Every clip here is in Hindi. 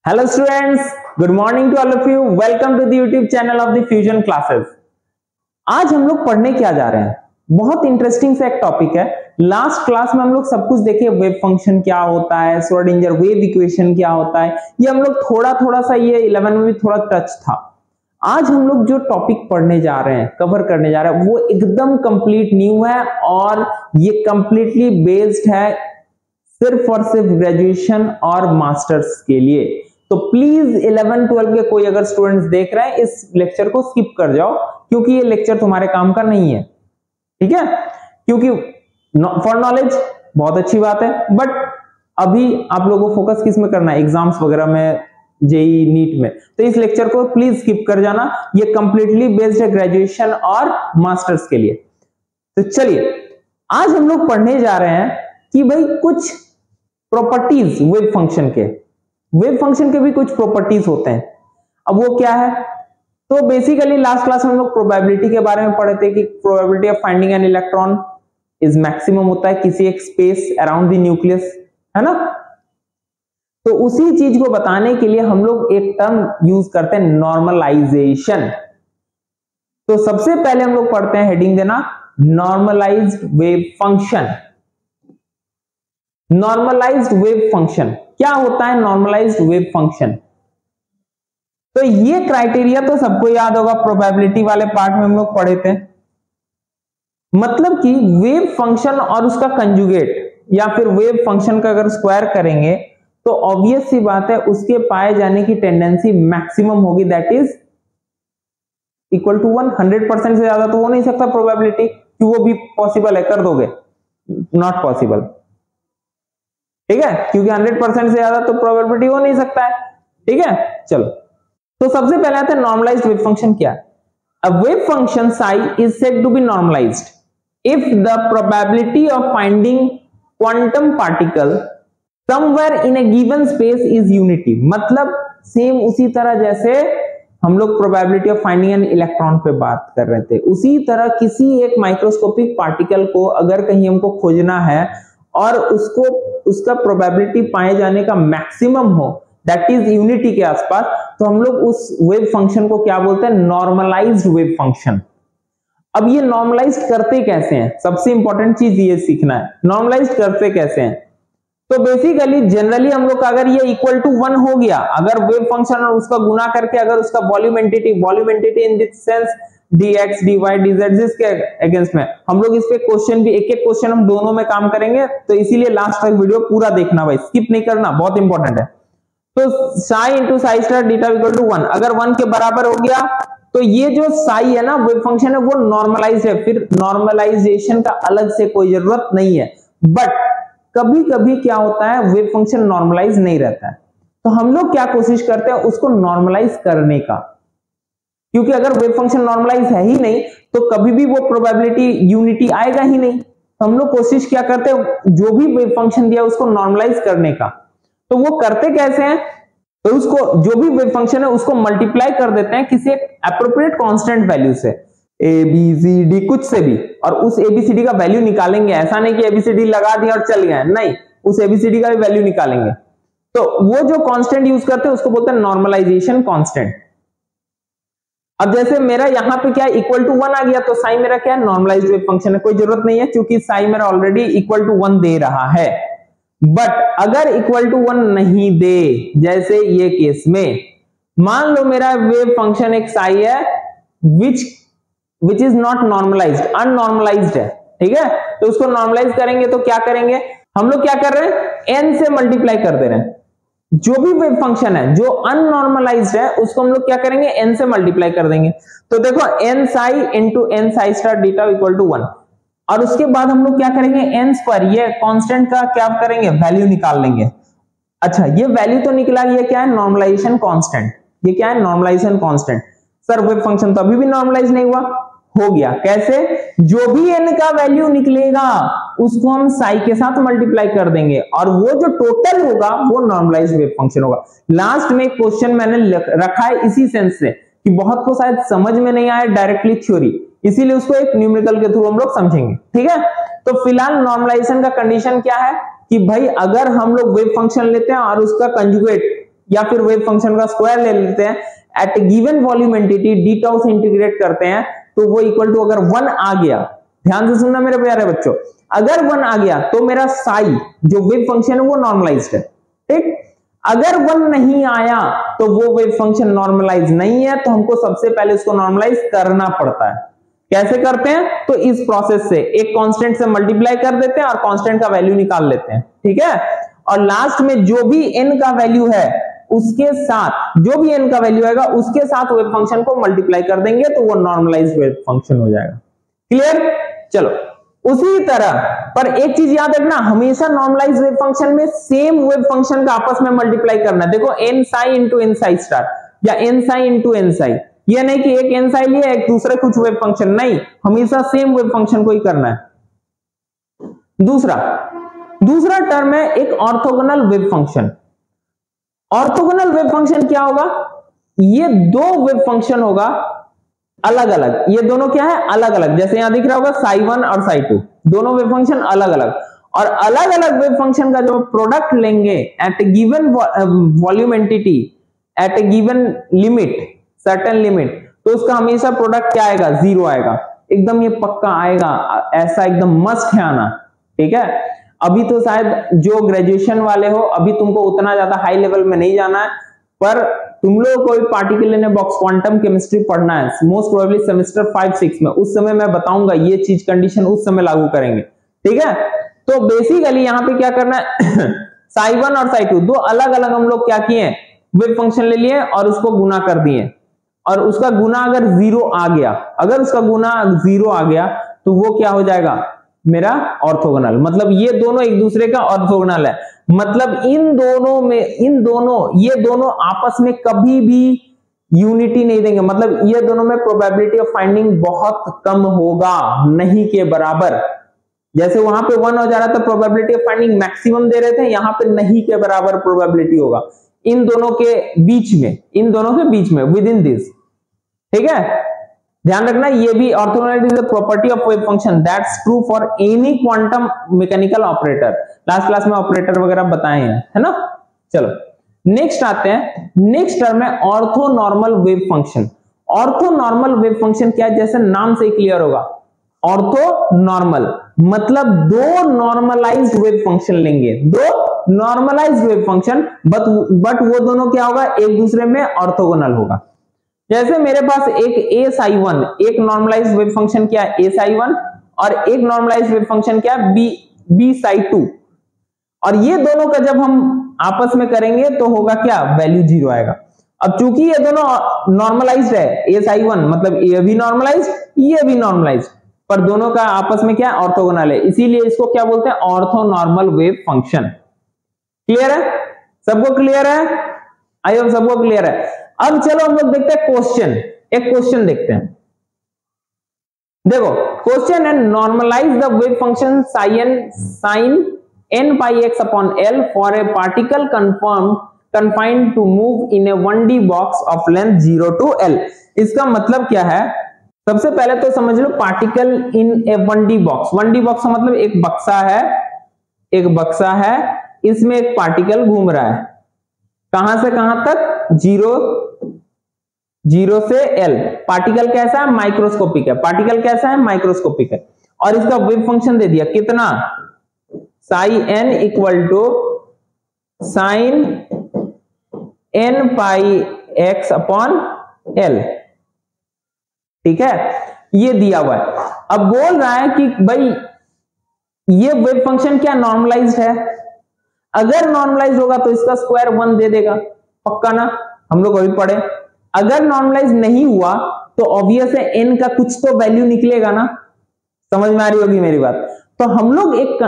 Hello students, good morning to all of you. Welcome to the YouTube channel of the Fusion Classes. आज हम लोग पढ़ने क्या जा रहे हैं? बहुत इंटरेस्टिंग सा एक टॉपिक है। लास्ट क्लास में हम लोग सब कुछ देखे, वेव फंक्शन क्या होता है, श्रोडिंगर वेव इक्वेशन क्या होता है, ये हम लोग थोड़ा सा ये 11 में भी थोड़ा टच था। आज हम लोग जो टॉपिक पढ़ने जा रहे हैं, कवर करने जा रहे हैं, वो एकदम कंप्लीट न्यू है और ये कंप्लीटली बेस्ड है सिर्फ और सिर्फ ग्रेजुएशन और मास्टर्स के लिए। तो प्लीज 11-12 के कोई अगर स्टूडेंट्स देख रहे हैं, इस लेक्चर को स्किप कर जाओ, क्योंकि ये लेक्चर तुम्हारे काम का नहीं है, ठीक है? क्योंकि फॉर नॉलेज बहुत अच्छी बात है, बट अभी आप लोगों को फोकस किस में करना है? एग्जाम्स वगैरह में, जेई नीट में। तो इस लेक्चर को प्लीज स्किप कर जाना, ये कंप्लीटली बेस्ड है ग्रेजुएशन और मास्टर्स के लिए। तो चलिए, आज हम लोग पढ़ने जा रहे हैं कि भाई कुछ प्रॉपर्टीज वेव फंक्शन के, वेव फंक्शन के भी कुछ प्रॉपर्टीज होते हैं। अब वो क्या है? तो बेसिकली लास्ट क्लास में हम लोग प्रोबेबिलिटी के बारे में पढ़े थे कि probability of finding an electron is maximum होता है किसी एक स्पेस अराउंड द न्यूक्लियस, है ना? तो उसी चीज को बताने के लिए हम लोग एक टर्म यूज करते हैं, नॉर्मलाइजेशन। तो सबसे पहले हम लोग पढ़ते हैं, हेडिंग देना, normalised wave function. Normalised wave function क्या होता है? नॉर्मलाइज्ड वेव फंक्शन, तो ये क्राइटेरिया तो सबको याद होगा, प्रोबेबिलिटी वाले पार्ट में हम लोग पढ़े थे। मतलब कि वेव फंक्शन और उसका कंजुगेट या फिर वेव फंक्शन का अगर स्क्वायर करेंगे तो ऑब्वियस सी बात है उसके पाए जाने की टेंडेंसी मैक्सिमम होगी, दैट इज इक्वल टू 100% से ज्यादा तो हो नहीं सकता प्रोबेबिलिटी, कि वो भी पॉसिबल है, कर दोगे? नॉट पॉसिबल, ठीक है? क्योंकि 100% से ज्यादा तो प्रोबेबिलिटी हो नहीं सकता है, ठीक है? चलो, तो सबसे पहले आते हैं नॉर्मलाइज्ड वेव फंक्शन क्या है। A wave function psi is said to be normalized if the probability of finding quantum particle somewhere in a given space is unity। मतलब सेम उसी तरह जैसे हम लोग probability of finding an electron पे बात कर रहे थे, उसी तरह किसी एक माइक्रोस्कोपिक पार्टिकल को अगर कहीं हमको खोजना है और उसका प्रोबेबिलिटी पाए जाने का मैक्सिमम हो, दैट इज यूनिटी के आसपास, तो हम लोग उस वेव फंक्शन को क्या बोलते हैं? Normalised wave function. अब ये नॉर्मलाइज्ड करते कैसे हैं? सबसे इंपॉर्टेंट चीज ये सीखना है, नॉर्मलाइज्ड करते कैसे हैं। तो बेसिकली जनरली हम लोग का अगर ये इक्वल टू 1 हो गया, अगर वेव फंक्शन और उसका गुना करके अगर उसका volume entity in this sense dx dy dz जिसके अगेंस्ट में, हम लोग इस पे क्वेश्चन भी एक क्वेश्चन हम दोनों में काम करेंगे, तो इसीलिए लास्ट तक वीडियो पूरा देखना भाई, स्किप नहीं करना, बहुत इंपॉर्टेंट है। तो psi into psi star theta equal to 1, अगर 1 के बराबर हो गया तो ये जो psi है ना, वेव फंक्शन है, वो नॉर्मलाइज है, फिर नॉर्मलाइजेशन का अलग से कोई जरूरत नहीं है। बट कभी कभी क्या होता है, वेव फंक्शन नॉर्मलाइज नहीं रहता है, तो हम लोग क्या कोशिश करते हैं? उसको नॉर्मलाइज करने का, क्योंकि अगर वेव फंक्शन नॉर्मलाइज है ही नहीं तो कभी भी वो प्रोबेबिलिटी यूनिटी आएगा ही नहीं। तो हम लोग कोशिश क्या करते हैं? जो भी वेव फंक्शन दिया उसको नॉर्मलाइज करने का। तो वो करते कैसे हैं? तो उसको, जो भी वेव फंक्शन है उसको मल्टीप्लाई कर देते हैं किसी एक एप्रोप्रिएट कांस्टेंट वैल्यू से, ए बी सी डी कुछ से भी, और उस एबीसीडी का वैल्यू निकालेंगे। ऐसा नहीं कि एबीसीडी लगा दिया और चल गए, नहीं, उस एबीसीडी का भी वैल्यू निकालेंगे। तो वो जो कांस्टेंट यूज करते हैं उसको बोलते हैं नॉर्मलाइजेशन कांस्टेंट। अब जैसे मेरा यहाँ पे क्या इक्वल टू 1 आ गया, तो साई मेरा क्या है? नॉर्मलाइज्ड वेव फंक्शन है, कोई जरूरत नहीं है, क्योंकि साई मेरा ऑलरेडी इक्वल टू 1 दे रहा है। बट अगर इक्वल टू 1 नहीं दे, जैसे ये केस में, मान लो मेरा वेव फंक्शन एक साई है विच इज नॉट नॉर्मलाइज्ड, अननॉर्मलाइज्ड है, ठीक है? तो उसको नॉर्मलाइज करेंगे तो क्या करेंगे हम लोग? क्या कर रहे हैं? n से मल्टीप्लाई कर दे रहे हैं। जो भी वेव फंक्शन है जो अननॉर्मलाइज्ड है उसको हम लोग क्या करेंगे? n से मल्टीप्लाई कर देंगे। तो देखो n psi into n psi star theta equal to 1, और उसके बाद हम लोग क्या करेंगे? n स्क्वायर, ये कांस्टेंट का क्या करेंगे? वैल्यू निकाल लेंगे। अच्छा, ये वैल्यू तो निकला, ये क्या है? Normalisation constant. ये क्या है? Normalisation constant. Sir wave function तो अभी भी नॉर्मलाइज नहीं हुआ। हो गया कैसे? जो भी n का वैल्यू निकलेगा उसको हम साई के साथ मल्टीप्लाई कर देंगे, और वो जो टोटल होगा वो नॉर्मलाइज्ड वेव फंक्शन होगा। लास्ट में क्वेश्चन मैंने रखा है इसी सेंस से कि बहुत को शायद समझ में नहीं आया डायरेक्टली थ्योरी, इसीलिए उसको एक न्यूमेरिकल के थ्रू हम लोग समझेंगे, ठीक है? तो फिलहाल नॉर्मलाइजेशन का कंडीशन क्या है कि भाई अगर हम लोग वेव फंक्शन लेते हैं और उसका कंजुगेट या फिर वेव फंक्शन का स्क्वायर ले लेते हैं, at given volume entity d tau से इंटीग्रेट करते हैं तो वो इक्वल टू, अगर 1 आ गया, ध्यान से सुनना मेरे प्यारे बच्चों, अगर 1 आ गया तो मेरा साई जो वेव फंक्शन है वो नॉर्मलाइज्ड है, ठीक। अगर 1 नहीं आया तो वो वेव फंक्शन नॉर्मलाइज नहीं है, तो हमको सबसे पहले उसको नॉर्मलाइज करना पड़ता है। कैसे करते हैं? तो इस प्रोसेस से एक कांस्टेंट से मल्टीप्लाई कर देते हैं और कांस्टेंट का वैल्यू निकाल लेते हैं, ठीक है। और लास्ट में जो भी n का वैल्यू है उसके साथ, जो भी n का वैल्यू आएगा उसके साथ वेव फंक्शन को मल्टीप्लाई कर देंगे तो वो नॉर्मलाइज्ड वेव फंक्शन हो जाएगा। क्लियर? चलो, उसी तरह पर एक चीज याद रखना, हमेशा नॉर्मलाइज्ड वेव फंक्शन में सेम वेव फंक्शन का आपस में मल्टीप्लाई करना है। देखो n Sai into n Sai star या n Sai into n Sai, ये नहीं कि एक n साई लिया एक दूसरे कुछ वेव फंक्शन, नहीं, हमेशा सेम वेव फंक्शन को ही करना है। दूसरा टर्म है एक orthogonal wave function. Orthogonal wave function क्या होगा? ये दो वेव फंक्शन होगा अलग अलग, ये दोनों क्या है? अलग अलग। जैसे यहां दिख रहा होगा साई 1 और साई 2, दोनों वेव फंक्शन अलग अलग, और अलग अलग वेव फंक्शन का जो प्रोडक्ट लेंगे at given volume entity at a given limit, certain limit, तो उसका हमेशा प्रोडक्ट क्या आएगा? 0 आएगा। एकदम ये पक्का आएगा, ऐसा एकदम मस्ट है आना, ठीक है। अभी तो शायद जो ग्रेजुएशन वाले हो, अभी तुमको उतना ज्यादा हाई लेवल में नहीं जाना है, पर तुम लोग कोई particle in box quantum chemistry पढ़ना है, मोस्ट प्रोबेबली सेमेस्टर 5-6 में, उस समय मैं बताऊंगा ये चीज, कंडीशन उस समय लागू करेंगे, ठीक है। तो बेसिकली यहाँ पे क्या करना है साई 1 और साई 2 दो अलग अलग हम लोग क्या किए, वेव फंक्शन ले लिए और उसको गुना कर दिए, और उसका गुना अगर 0 आ गया, अगर उसका गुना 0 आ गया तो वो क्या हो जाएगा? मेरा ऑर्थोगोनल। मतलब ये दोनों एक दूसरे का ऑर्थोगोनल है, मतलब ये दोनों आपस में कभी भी यूनिटी नहीं देंगे, मतलब ये दोनों में प्रोबेबिलिटी ऑफ फाइंडिंग बहुत कम होगा, नहीं के बराबर। जैसे वहां पे 1 हो जा रहा था, प्रोबेबिलिटी ऑफ फाइंडिंग मैक्सिमम दे रहे थे, यहां पे नहीं के बराबर प्रोबेबिलिटी होगा इन दोनों के बीच में, विद इन दिस, ठीक है। ध्यान रखना, ये भी orthogonality is a property of wave function that's true for any quantum mechanical operator. Last class में ऑपरेटर वगैरह बताए हैं, है ना। चलो नेक्स्ट आते हैं, नेक्स्ट टर्म है orthonormal wave function. Orthonormal wave function क्या है? जैसे नाम से क्लियर होगा, ऑर्थोनॉर्मल मतलब दो नॉर्मलाइज्ड वेव फंक्शन लेंगे, दो नॉर्मलाइज्ड वेव फंक्शन, बट वो दोनों क्या होगा? एक दूसरे में ऑर्थोगोनल होगा। जैसे मेरे पास एक a साई 1, एक नॉर्मलाइज्ड वेव फंक्शन क्या है? a साई 1, और एक नॉर्मलाइज्ड वेव फंक्शन क्या है? b साई 2, और ये दोनों का जब हम आपस में करेंगे तो होगा क्या? वैल्यू 0 आएगा। अब चूंकि ये दोनों नॉर्मलाइज्ड है, a साई 1 मतलब ये भी नॉर्मलाइज्ड, ये भी नॉर्मलाइज्ड, पर दोनों का आपस में क्या? ऑर्थोगोनल है, इसीलिए इसको क्या बोलते हैं? Orthonormal wave function. क्लियर है? सबको क्लियर है? आई होप सबको क्लियर है। अब चलो हम लोग देखते हैं क्वेश्चन, एक क्वेश्चन देखते हैं। देखो क्वेश्चन है, normalise the wave function sine n pi x upon l for a particle confined to move in a 1D box of length 0 to l। इसका मतलब क्या है? सबसे पहले तो समझ लो, particle in a 1D box, 1D box का मतलब एक बक्सा है, इसमें एक पार्टिकल घूम रहा है, कहां से कहां तक? 0 से l। पार्टिकल कैसा है? माइक्रोस्कोपिक है। पार्टिकल कैसा है? माइक्रोस्कोपिक है। और इसका वेव फंक्शन दे दिया कितना? Psi n equal to sine n pi x upon l, ठीक है, ये दिया हुआ है। अब बोल रहा है कि भाई ये वेव फंक्शन क्या नॉर्मलाइज्ड है? अगर नॉर्मलाइज्ड होगा तो इसका स्क्वायर 1 दे देगा, पक्का ना, हम लोग अभी पढ़े। अगर नॉर्मलाइज नहीं हुआ तो ऑब्वियस है n का कुछ तो वैल्यू निकलेगा ना, समझ में आ रही होगी मेरी बात। तो हम लोग एक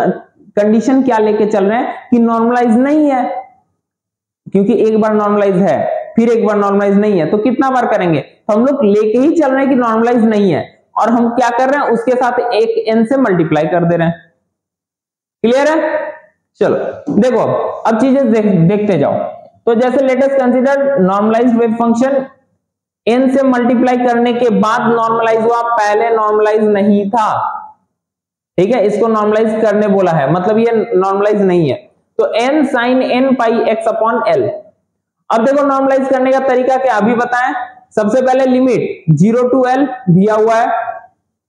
कंडीशन क्या लेके चल रहे हैं कि नॉर्मलाइज नहीं है, क्योंकि एक बार नॉर्मलाइज है फिर एक बार नॉर्मलाइज नहीं है, तो कितना बार करेंगे? तो हम लोग लेके ही चल रहे हैं कि नॉर्मलाइज नहीं है, और हम क्या कर रहे हैं? उसके साथ एक n से मल्टीप्लाई कर दे रहे हैं। क्लियर है? चलो देखो अब चीजें देखते जाओ। तो जैसे let us consider normalised wave function n से मल्टीप्लाई करने के बाद नॉर्मलाइज हुआ, पहले नॉर्मलाइज नहीं था, ठीक है, इसको नॉर्मलाइज करने बोला है, मतलब ये नॉर्मलाइज नहीं है। तो n sign n pi x upon l, अब देखो नॉर्मलाइज करने का तरीका क्या अभी बताएं। सबसे पहले लिमिट 0 to L दिया हुआ है,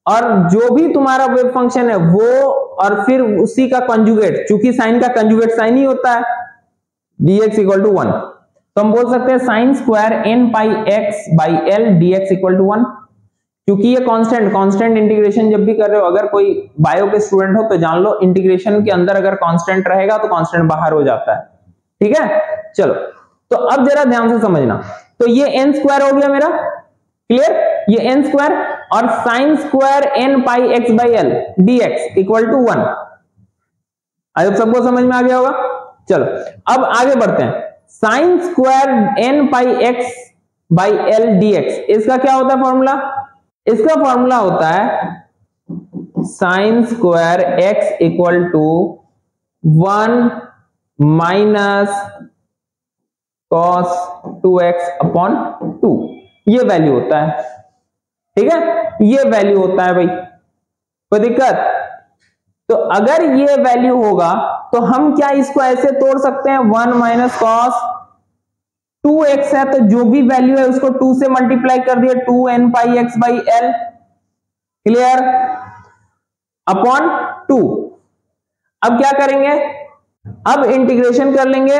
और जो भी तुम्हारा वेव फंक्शन है वो और फिर उसी का कंजुगेट, चूंकि साइन का कंजुगेट साइन ही होता है, dx इक्वल टू 1, तो हम बोल सकते हैं sine square n pi x by l dx equal to 1। क्योंकि ये कांस्टेंट इंटीग्रेशन जब भी कर रहे हो, अगर कोई बायो के स्टूडेंट हो तो जान लो इंटीग्रेशन के अंदर अगर कांस्टेंट रहेगा तो कांस्टेंट बाहर हो जाता है, ठीक है। चलो तो अब जरा ध्यान से समझना, तो ये n स्क्वायर हो गया मेरा, क्लियर, ये n स्क्वायर और sine square n pi x by l dx equal to 1। आई सबको समझ में आ गया होगा। चलो अब आगे बढ़ते हैं। Sine square n pi x by l dx, इसका क्या होता है फॉर्मूला? इसका फॉर्मूला होता है sine square x equal to 1 minus cos 2x upon 2, ये वैल्यू होता है, ठीक है, ये वैल्यू होता है भाई, कोई दिक्कत? तो अगर ये वैल्यू होगा तो हम क्या इसको ऐसे तोड़ सकते हैं, 1 माइनस कॉस 2x है तो जो भी वैल्यू है उसको 2 से मल्टीप्लाई कर दिया, 2n pi x by l, clear, upon 2। अब क्या करेंगे, अब इंटीग्रेशन कर लेंगे,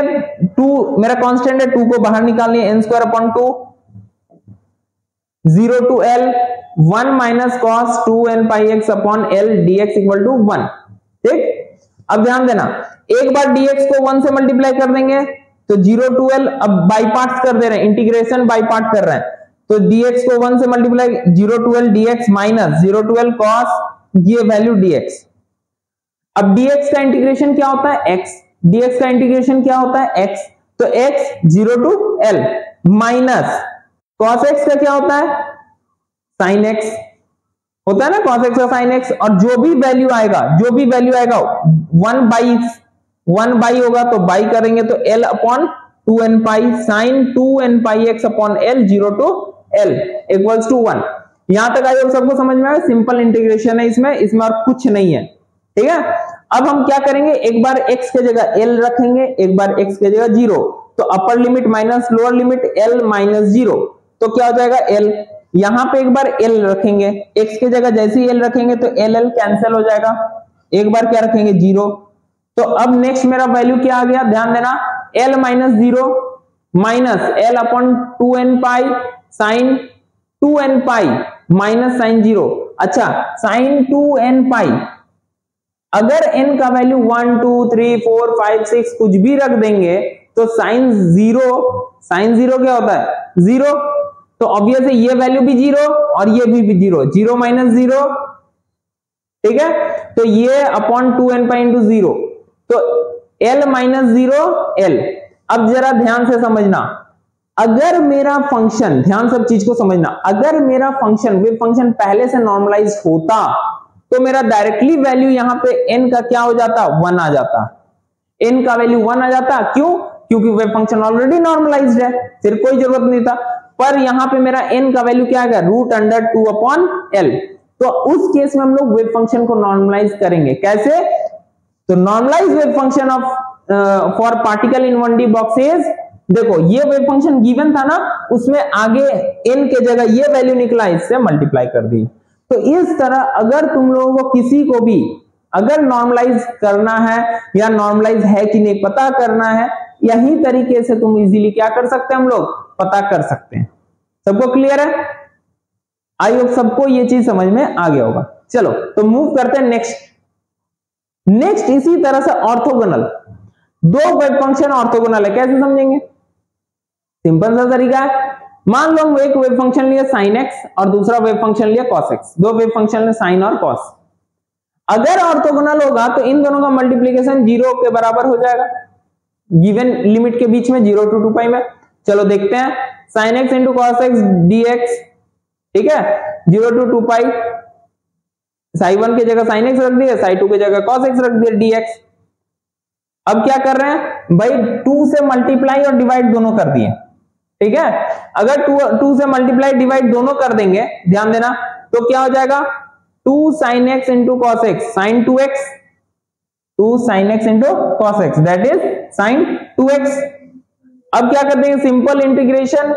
2 मेरा कांस्टेंट है, 2 को बाहर निकाल लिया, n square upon 2, 0 to l 1 minus cos 2n pi x upon l dx equal to 1, ठीक। अब ध्यान देना, एक बार dx को 1 से मल्टीप्लाई कर देंगे तो 0 टू l, अब बाई पार्ट्स कर दे रहे हैं, इंटीग्रेशन बाई पार्ट कर रहे हैं, तो dx को 1 से multiply 0 to l dx minus 0 to l cos ये वैल्यू dx। अब dx का इंटीग्रेशन क्या होता है, x, dx का इंटीग्रेशन क्या होता है, x, तो x 0 to l minus cos x का क्या होता है, sin x होता है ना, cos x का sin x, और जो भी वैल्यू आएगा 1 बाई होगा तो बाई करेंगे तो l upon 2n pi sine 2n pi x upon l 0 to l equals to 1। यहां तक आइए सबको समझ में आया, सिंपल इंटीग्रेशन है इसमें और कुछ नहीं है, ठीक है। अब हम क्या करेंगे, एक बार x के जगह l रखेंगे, एक बार x के जगह 0, तो upper limit minus lower limit l minus 0, तो क्या हो जाएगा l, यहां पे एक बार l रखेंगे, x के जगह जैसे ही l रखेंगे तो l कैंसिल हो जाएगा, एक बार क्या रखेंगे 0, तो अब नेक्स्ट मेरा वैल्यू क्या आ गया, ध्यान देना, l minus 0 minus l upon 2n pi sine 2n pi minus sine 0। अच्छा, साइन 2n पाई, अगर n का वैल्यू 1 2 3 4 5 6 कुछ भी रख देंगे तो साइन 0 क्या होता है 0, तो ऑब्वियस है ये वैल्यू भी 0 और ये भी 0, 0 माइनस 0, ठीक है, तो ये अपॉन 2n पाई इंटू 0, तो l माइनस 0 l। अब जरा ध्यान से समझना, अगर मेरा फंक्शन, ध्यान सब चीज को समझना, अगर मेरा फंक्शन वेव फंक्शन पहले से नॉर्मलाइज होता तो मेरा डायरेक्टली वैल्यू यहां पे n का क्या हो जाता, 1 आ जाता, n का वैल्यू 1 आ जाता, क्यों, क्योंकि वेव फंक्शन ऑलरेडी नॉर्मलाइज्ड है, फिर कोई जरूरत नहीं था। पर यहां पे मेरा n का वैल्यू क्या आ गया, √2 अपॉन l, तो उस केस में हम लोग वेव फंक्शन को नॉर्मलाइज करेंगे, कैसे, तो normalise wave function of for particle in 1D box is, देखो ये वेव फंक्शन गिवन था ना, उसमें आगे n के जगह ये वैल्यू निकला, इससे मल्टीप्लाई कर दी। तो इस तरह अगर तुम लोगों को किसी को भी अगर नॉर्मलाइज करना है या नॉर्मलाइज है कि नहीं पता करना है, यही तरीके से तुम इजीली क्या कर सकते हैं, हम लोग पता कर सकते हैं। सबको क्लियर है? आई होप सबको ये चीज समझ में आ गया होगा। चलो तो मूव करते हैं नेक्स्ट इसी तरह से ऑर्थोगोनल, दो वेव फंक्शन ऑर्थोगोनल है, कैसे समझेंगे, सिंपल सा तरीका है। मान लो एक वेव फंक्शन लिया sin x और दूसरा वेव फंक्शन लिया cos x, दो वेव फंक्शन ने sin और cos, अगर ऑर्थोगोनल होगा तो इन दोनों का मल्टीप्लीकेशन 0 के बराबर हो जाएगा, गिवन लिमिट के बीच में 0 to 2 पाई में। चलो देखते हैं, sin x into cos x dx, ठीक है, 0 to 2 पाई, psi1 की जगह sin x रख दिया, psi2 की जगह cos x रख दिया dx। अब क्या कर रहे हैं भाई, 2 से मल्टीप्लाई और डिवाइड दोनों कर दिए, ठीक है, अगर 2 से मल्टीप्लाई डिवाइड दोनों कर देंगे, ध्यान देना, तो क्या हो जाएगा 2 sin x into cos x, sin 2x, 2 sin x into cos x, that is sin 2x। अब क्या कर देंगे, सिंपल इंटीग्रेशन।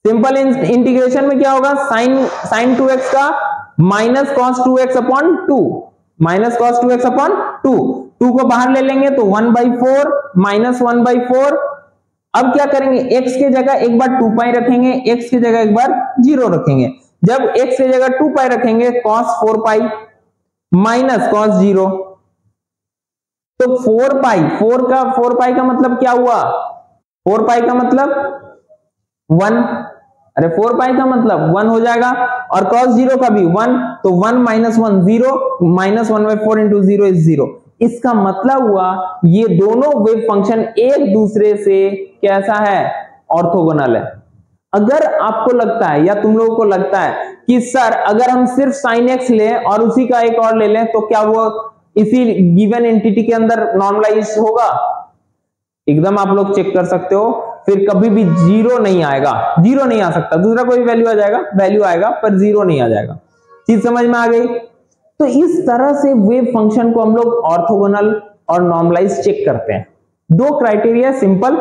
सिंपल इंटीग्रेशन में क्या होगा, साइन 2x का minus cos 2x upon 2, minus cos 2x upon 2, 2 को बाहर ले लेंगे तो 1/4 माइनस 1/4। अब क्या करेंगे, x के जगह एक बार 2 पाई रखेंगे, x की जगह एक बार 0 रखेंगे। जब x की जगह 2 पाई रखेंगे cos 4 पाई माइनस cos 0, तो 4 पाई का मतलब क्या हुआ, 4 पाई का मतलब 1, अरे 4 पाई का मतलब 1 हो जाएगा, और cos 0 का भी 1, तो 1 माइनस 1 0, माइनस 1/4 इंटू 0 इज 0। इसका मतलब हुआ ये दोनों वेव फंक्शन एक दूसरे से कैसा है, ऑर्थोगोनल है। अगर आपको लगता है या तुम लोगों को लगता है कि सर अगर हम सिर्फ sin x लें और उसी का एक और ले लें तो क्या वो इसी गिवन एंटिटी के अंदर नॉर्मलाइज होगा, एकदम आप लोग चेक कर सकते हो, फिर कभी भी 0 नहीं आएगा, 0 नहीं आ सकता, दूसरा कोई वैल्यू आ जाएगा, वैल्यू आएगा पर 0 नहीं आ जाएगा। चीज समझ में आ गई। तो इस तरह से वेव फंक्शन को हम लोग ऑर्थोगोनल और नॉर्मलाइज चेक करते हैं। दो criteria simple,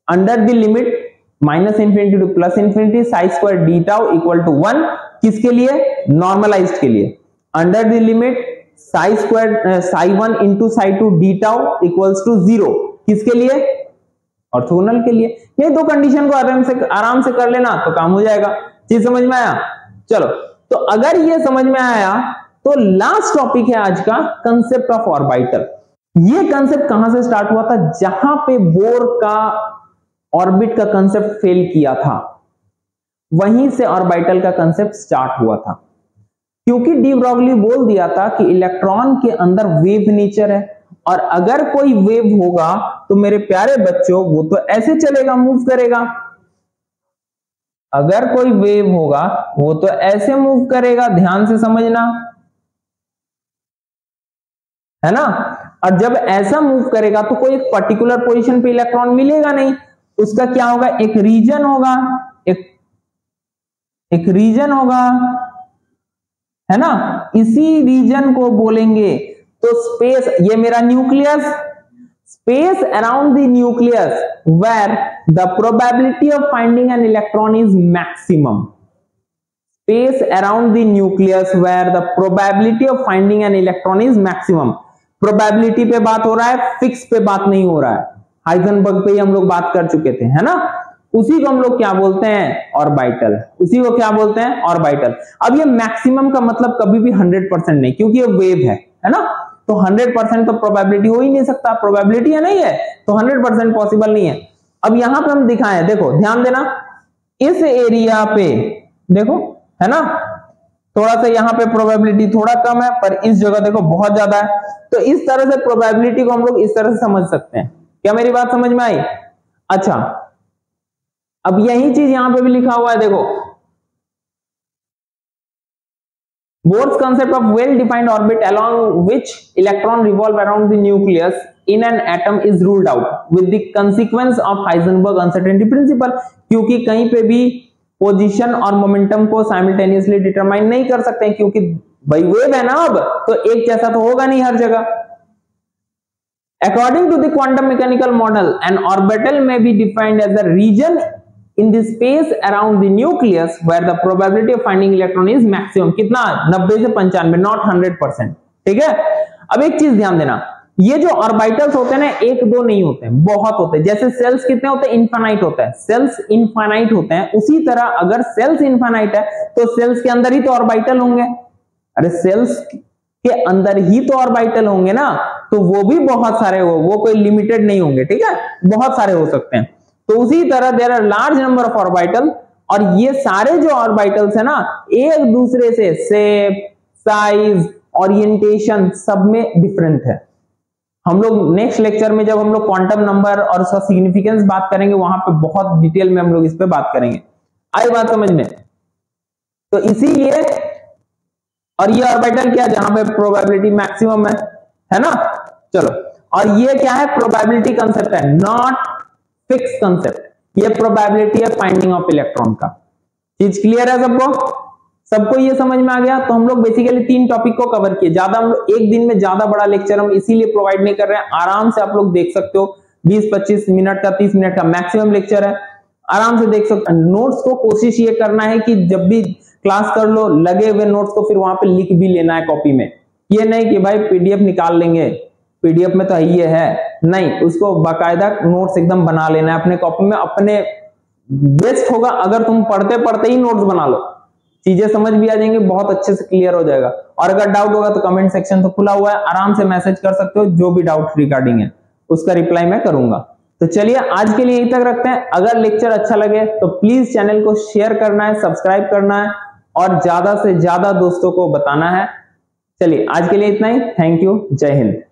under the limit minus infinity to plus infinity psi square d tau equal to 1, किसके लिए, नॉर्मलाइज्ड के लिए। Under the limit psi square psi 1 into psi 2 d tau equals to 0, किसके लिए, ऑर्थोगोनल के लिए। ये दो कंडीशन को आराम से कर लेना तो काम हो जाएगा। चीज समझ में आया। चलो, तो अगर ये समझ में आया तो लास्ट टॉपिक है आज का, कंसेप्ट ऑफ ऑर्बिटल। ये कंसेप्ट कहां से स्टार्ट हुआ था, जहां पे बोर का ऑर्बिट का कंसेप्ट फेल किया था, वहीं से ऑर्बिटल का कंसेप्ट स्टार्ट हुआ था। क्योंकि डी ब्रॉगली बोल दिया था कि इलेक्ट्रॉन के अंदर वेव नेचर है, और अगर कोई वेव होगा तो मेरे प्यारे बच्चों वो तो ऐसे चलेगा, मूव करेगा। अगर कोई वेव होगा वो तो ऐसे मूव करेगा, ध्यान से समझना, है ना। और जब ऐसा मूव करेगा तो कोई एक पर्टिकुलर पोजीशन पे इलेक्ट्रॉन मिलेगा नहीं, उसका क्या होगा, एक रीजन होगा, एक रीजन होगा, है ना। इसी रीजन को बोलेंगे तो स्पेस, ये मेरा nucleus, space around the nucleus where the probability of finding an electron is maximum. Space around the nucleus where the probability of finding an electron is maximum. Probability पे बात हो रहा है, फिक्स पे बात नहीं हो रहा है। हाइजेनबर्ग पे ही हम लोग बात कर चुके थे, है ना। उसी को हम लोग क्या बोलते हैं, ऑर्बिटल। उसी को क्या बोलते हैं, ऑर्बिटल। अब ये मैक्सिमम का मतलब कभी भी 100% नहीं, क्योंकि ये वेव है ना, तो 100% तो प्रोबेबिलिटी हो ही नहीं सकता, प्रोबेबिलिटी है नहीं है तो 100% पॉसिबल नहीं है। अब यहां पे हम दिखाएं, देखो ध्यान देना, इस एरिया पे देखो, है ना, थोड़ा सा यहाँ पे प्रोबेबिलिटी थोड़ा कम है, पर इस जगह देखो बहुत ज्यादा है। तो इस तरह से प्रोबेबिलिटी को हम लोग इस तरह से समझ सकते हैं। क्या मेरी बात समझ में आई। अच्छा, अब यही चीज यहां पे भी लिखा हुआ है, देखो, Bohr's concept of well-defined orbit along which electron revolve around the nucleus in an atom is ruled out with the consequence of Heisenberg uncertainty principle। क्योंकि कहीं पे भी पोजीशन और मोमेंटम को साइमल्टेनियसली डिटरमाइन नहीं कर सकते हैं, क्योंकि भाई वेव है ना, अब तो एक जैसा तो होगा नहीं हर जगह। According to the quantum mechanical model, an orbital may be defined as a region in the space around the nucleus where the probability of finding electron is maximum। कितना, 90 से 95, नॉट 100%। ठीक है। अब एक चीज ध्यान देना, ये जो ऑर्बिटल्स होते हैं ना, एक दो नहीं होते हैं, बहुत होते हैं। जैसे सेल्स कितने होते हैं, इनफाइनाइट होता है, सेल्स इनफाइनाइट होते हैं। उसी तरह अगर सेल्स इनफाइनाइट है तो सेल्स के अंदर ही तो ऑर्बिटल होंगे। अरे सेल्स के अंदर ही तो ऑर्बिटल होंगे ना, तो वो भी बहुत सारे हो, वो कोई लिमिटेड नहीं होंगे। ठीक है, बहुत सारे हो सकते हैं। तो उसी तरह there are large number of orbital, और ये सारे जो ऑर्बिटल्स है ना, एक दूसरे से शेप, साइज, ओरिएंटेशन सब में डिफरेंट है। हम लोग नेक्स्ट लेक्चर में जब हम लोग क्वांटम नंबर और उसका सिग्निफिकेंस बात करेंगे, वहां पे बहुत डिटेल में हम लोग इस पे बात करेंगे। आई बात समझ में। तो इसीलिए, और ये ऑर्बिटल क्या, जहां पे प्रोबेबिलिटी मैक्सिमम है ना। चलो, और ये क्या है, प्रोबेबिलिटी कंसेप्ट है, नॉट फिक्स कंसेप्ट। ये प्रोबेबिलिटी है फाइंडिंग ऑफ इलेक्ट्रॉन का। चीज क्लियर है सबको ये समझ में आ गया। तो हम लोग बेसिकली 3 टॉपिक को कवर किए। ज्यादा हम लोग एक दिन में ज्यादा बड़ा लेक्चर हम इसीलिए प्रोवाइड नहीं कर रहे हैं, आराम से आप लोग देख सकते हो। 20-25 मिनट का, 30 मिनट का मैक्सिमम लेक्चर है, आराम से देख सकते। नोट्स को कोशिश ये करना है कि जब भी क्लास कर लो, लगे हुए नोट्स को फिर वहां पे लिख भी लेना है कॉपी में। ये नहीं कि भाई पीडीएफ निकाल लेंगे, पीडीएफ में तो ये है, नहीं, उसको बाकायदा नोट्स एकदम बना लेना है अपने कॉपी में। अपने बेस्ट होगा अगर तुम पढ़ते पढ़ते ही नोट्स बना लो, चीजें समझ भी आ जाएंगे, बहुत अच्छे से क्लियर हो जाएगा। और अगर डाउट होगा तो कमेंट सेक्शन तो खुला हुआ है, आराम से मैसेज कर सकते हो, जो भी डाउट रिगार्डिंग है उसका रिप्लाई मैं करूंगा। तो चलिए आज के लिए यहीं तक रखते हैं। अगर लेक्चर अच्छा लगे तो प्लीज चैनल को शेयर करना है, सब्सक्राइब करना है और ज्यादा से ज्यादा दोस्तों को बताना है। चलिए आज के लिए इतना ही, थैंक यू, जय हिंद।